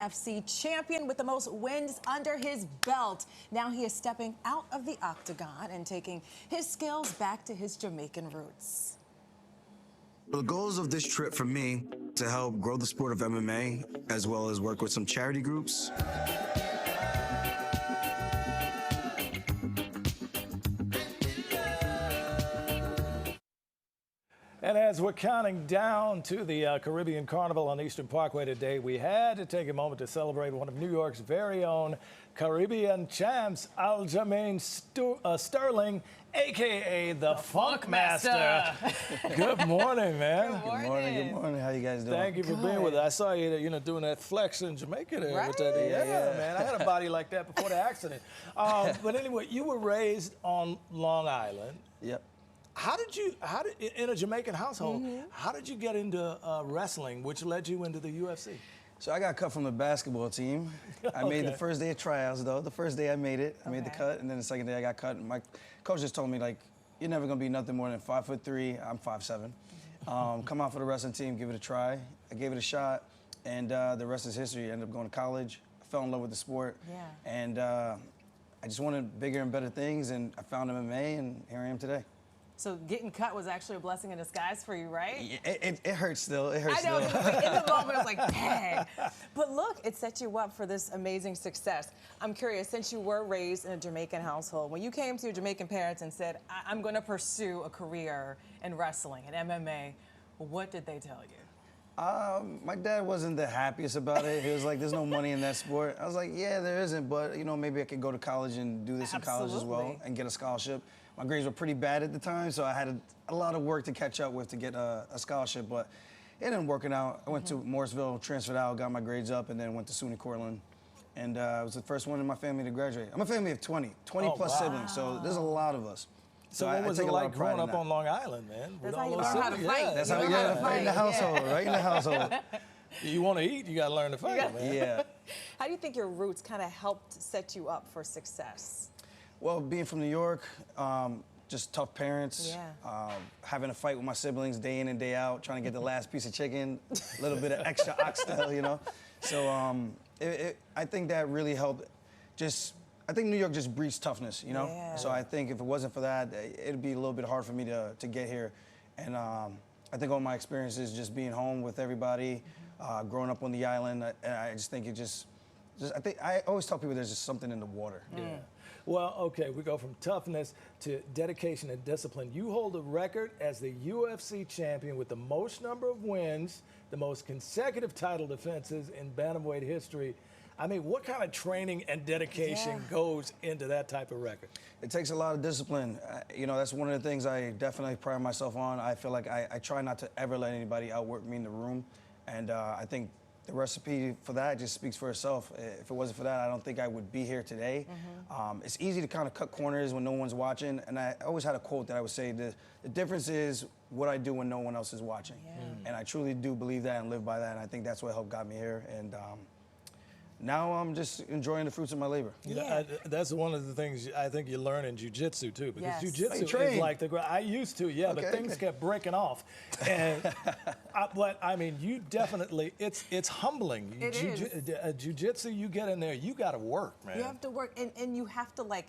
UFC champion with the most wins under his belt. Now he is stepping out of the octagon and taking his skills back to his Jamaican roots. The goals of this trip for me to help grow the sport of MMA, as well as work with some charity groups. And as we're counting down to the Caribbean Carnival on Eastern Parkway today, we had to take a moment to celebrate one of New York's very own Caribbean champs, Aljamain Sterling, a.k.a. the Funk Master. Good morning, man. Good morning. Good morning. Good morning. How you guys doing? Thank you for being with us. I saw you, doing that flex in Jamaica there. Right. With that. Yeah, man. I had a body like that before the accident. But anyway, you were raised on Long Island. Yep. In a Jamaican household, how did you get into wrestling, which led you into the UFC? So I got cut from the basketball team. I made the first day of tryouts, though. The first day I made it. I made the cut, and then the second day I got cut. And my coach just told me, like, you're never going to be nothing more than 5'3". I'm 5'7". Come out for the wrestling team, give it a try. I gave it a shot, and the rest is history. I ended up going to college. I fell in love with the sport. Yeah. And I just wanted bigger and better things, and I found MMA, and here I am today. So getting cut was actually a blessing in disguise for you, right? It hurts still. It hurts I know, still. in the moment, I was like, dang. But look, it set you up for this amazing success. I'm curious, since you were raised in a Jamaican household, when you came to your Jamaican parents and said, I'm going to pursue a career in wrestling and MMA, what did they tell you? My dad wasn't the happiest about it. He was like, there's no money in that sport. I was like, yeah, there isn't, but, maybe I could go to college and do this in college as well and get a scholarship. My grades were pretty bad at the time, so I had a lot of work to catch up with to get a scholarship, but it ended up working out. I went to Morrisville, transferred out, got my grades up, and then went to SUNY Cortland. And I was the first one in my family to graduate. I'm a family of 20 plus siblings, so there's a lot lot of us. So what was it like growing up on Long Island, man? That's how you learn how to fight. That's how we learn to fight in the household, right in the household. You want to eat, you got to learn to fight, man. Yeah. How do you think your roots kind of helped set you up for success? Well, being from New York, just tough parents, having a fight with my siblings day in and day out, trying to get the last piece of chicken, a little bit of extra oxtail, So I think that really helped. I think New York just breeds toughness, Yeah. So I think if it wasn't for that, it'd be a little bit hard for me to get here. And I think all my experiences just being home with everybody, growing up on the island, I just think I always tell people there's just something in the water. Yeah. Well, okay, we go from toughness to dedication and discipline. You hold a record as the UFC champion with the most number of wins, the most consecutive title defenses in bantamweight history. I mean, what kind of training and dedication goes into that type of record? It takes a lot of discipline. That's one of the things I definitely pride myself on. I feel like I try not to ever let anybody outwork me in the room. And I think the recipe for that just speaks for itself. If it wasn't for that, I don't think I would be here today. It's easy to kind of cut corners when no one's watching. And I always had a quote that I would say, the difference is what I do when no one else is watching. And I truly do believe that and live by that. And I think that's what helped got me here. And now I'm just enjoying the fruits of my labor. That's one of the things I think you learn in jiu-jitsu too, because jiu-jitsu is like I used to, but things kept breaking off. And but I mean, you definitely, it's humbling. It is. Jiu-jitsu, you get in there, you got to work, man. You have to work, and you have to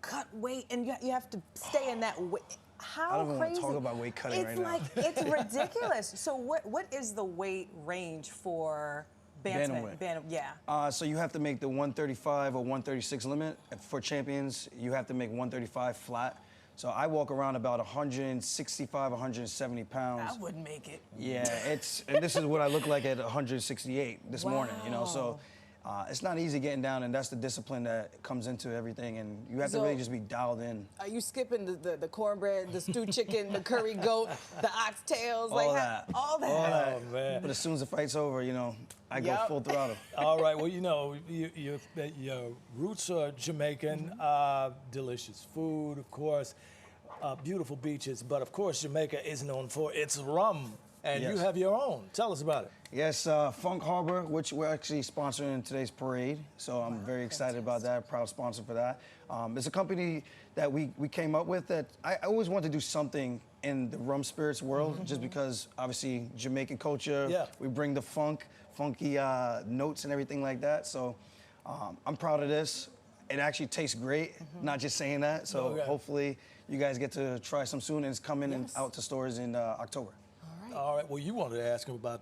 cut weight, and you have to stay in that weight. How I don't even crazy. want to talk about weight cutting right now. It's ridiculous. So what is the weight range for bantamweight? So you have to make the 135 or 136 limit. For champions, you have to make 135 flat. So I walk around about 165, 170 pounds. I wouldn't make it. Yeah, and this is what I look like at 168 this morning, So it's not easy getting down, and that's the discipline that comes into everything, and you have to really just be dialed in. Are you skipping the cornbread, the stewed chicken, the curry goat, the oxtails? All that. All that. Oh, man. But as soon as the fight's over, I go full throttle. All right, well, your roots are Jamaican, delicious food, of course, beautiful beaches, but of course Jamaica is known for its rum. And Yes. you have your own. Tell us about it. Yes, Funk Harbor, which we're actually sponsoring today's parade. So I'm very excited about that, proud sponsor for that. It's a company that we came up with that I always wanted to do something in the rum spirits world, just because obviously Jamaican culture, Yeah. we bring the funky notes and everything like that. So I'm proud of this. It actually tastes great, not just saying that. So Okay. hopefully you guys get to try some soon, and it's coming in, out to stores in October. All right. Well, you wanted to ask him about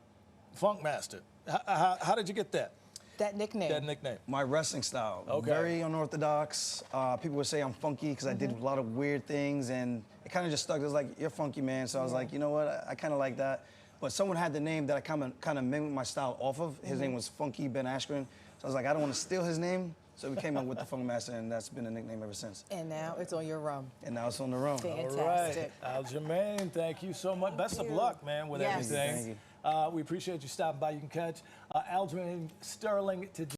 Funk Master. How did you get that? That nickname. That nickname. My wrestling style, Okay. very unorthodox. People would say I'm funky because I did a lot of weird things, and it kind of just stuck. It was like, you're funky, man. So I was like, you know what? I kind of like that. But someone had the name that I kind of mimicked my style off of. His name was Funky Ben Askren. So I was like, I don't want to steal his name. So we came up with the Funk Master, and that's been a nickname ever since. And now it's on your rum. And now it's on the rum. Fantastic. All right. Aljamain, thank you so much. Best of you. luck, man, with Yes. everything. Thank you. We appreciate you stopping by. You can catch Aljamain Sterling today.